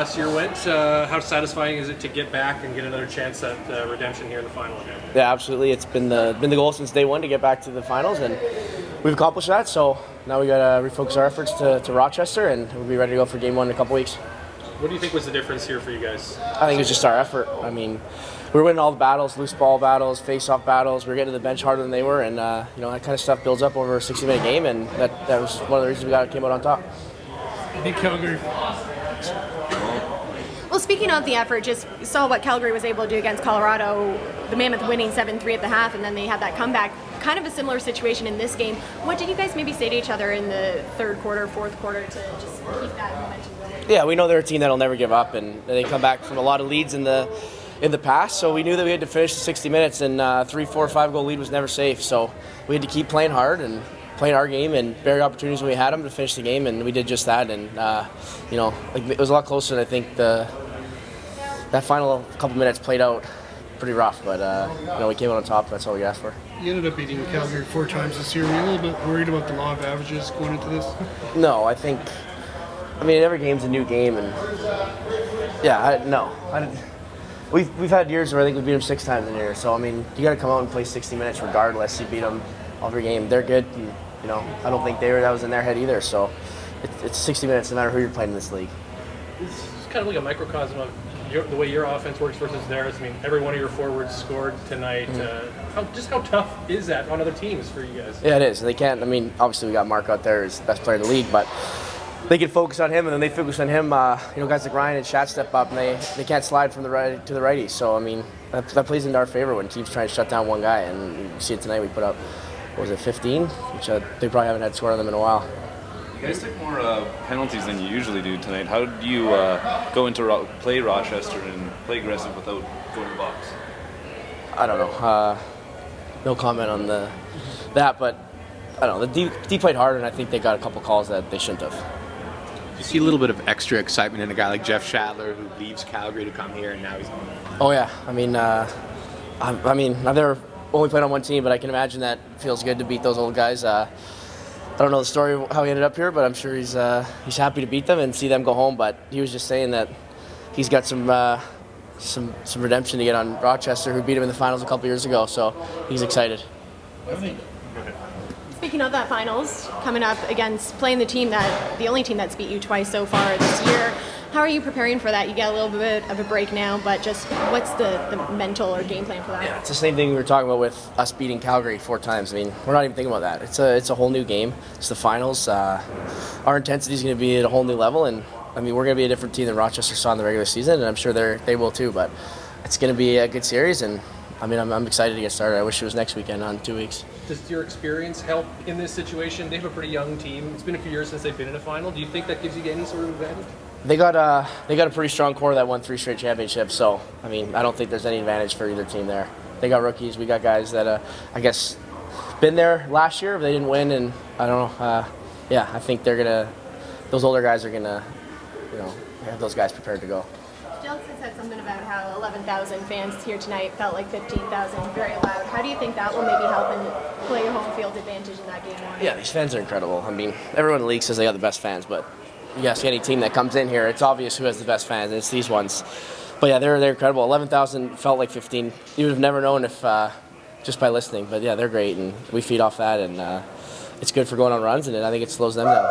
last year went. How satisfying is it to get back and get another chance at redemption here in the final again? Yeah, absolutely. It's been the goal since day one to get back to the finals, and we've accomplished that. So now we got to refocus our efforts to Rochester, and we'll be ready to go for game one in a couple weeks. What do you think was the difference here for you guys? I think it's just our effort. I mean, we were winning all the battles, loose ball battles, face-off battles. We were getting to the bench harder than they were, and that kind of stuff builds up over a 60-minute game, and that was one of the reasons we came out on top. I think Calgary. Well, speaking of the effort, just saw what Calgary was able to do against Colorado, the Mammoth winning 7-3 at the half, and then they had that comeback. Kind of a similar situation in this game. What did you guys maybe say to each other in the third quarter, fourth quarter to just keep that momentum going? Yeah, we know they're a team that'll never give up, and they come back from a lot of leads in the past, so we knew that we had to finish the 60 minutes, and 3, 4, 5 goal lead was never safe, so we had to keep playing hard and playing our game and bury opportunities when we had them to finish the game, and we did just that, and it was a lot closer than I think that final couple minutes played out pretty rough, but we came out on top. That's all we asked for. You ended up beating Calgary 4 times this year. Were you a little bit worried about the law of averages going into this? No, every game's a new game, and we've had years where I think we beat them 6 times in a year. So you got to come out and play 60 minutes regardless. You beat them every game. They're good, and I don't think that was in their head either. So it's 60 minutes no matter who you're playing in this league. It's kind of like a microcosm of the way your offense works versus theirs. Every one of your forwards scored tonight. How tough is that on other teams for you guys? Yeah, it is. They can't. Obviously we got Mark out there as the best player in the league, but they can focus on him, and then they focus on him. Guys like Ryan and Shat step up, and they can't slide from the right to the righty. So that plays into our favor when teams try to shut down one guy. And you see it tonight. We put up 15, which they probably haven't had scored on them in a while. You guys took more penalties than you usually do tonight. How do you go into play Rochester and play aggressive without going to the box? I don't know. No comment on that, but I don't know. The D played hard, and I think they got a couple calls that they shouldn't have. You see a little bit of extra excitement in a guy like Jeff Shadler who leaves Calgary to come here, and now he's going. Oh yeah, I've never only played on one team, but I can imagine that feels good to beat those old guys. I don't know the story of how he ended up here, but I'm sure he's happy to beat them and see them go home. But he was just saying that he's got some redemption to get on Rochester, who beat him in the finals a couple years ago. So he's excited. Speaking of that finals, coming up against playing the only team that's beat you twice so far this year, how are you preparing for that? You get a little bit of a break now, but just what's the mental or game plan for that? Yeah, it's the same thing we were talking about with us beating Calgary 4 times. We're not even thinking about that. It's a whole new game. It's the finals. Our intensity is going to be at a whole new level, and we're going to be a different team than Rochester saw in the regular season, and I'm sure they will too. But it's going to be a good series, and I'm excited to get started. I wish it was next weekend on 2 weeks. Does your experience help in this situation? They have a pretty young team. It's been a few years since they've been in a final. Do you think that gives you any sort of advantage? They got a pretty strong core that won 3 straight championships. So I don't think there's any advantage for either team there. They got rookies. We got guys that I guess been there last year, but they didn't win. And I don't know. I think those older guys are gonna have those guys prepared to go. Jelson said something about how 11,000 fans here tonight felt like 15,000, very loud. How do you think that will maybe help and play your home field advantage in that game one? Yeah, these fans are incredible. Everyone in the league says they got the best fans, but you ask any team that comes in here, it's obvious who has the best fans, and it's these ones. But yeah, they're incredible. 11,000 felt like 15. You would have never known if just by listening. But yeah, they're great, and we feed off that, and it's good for going on runs, and I think it slows them down.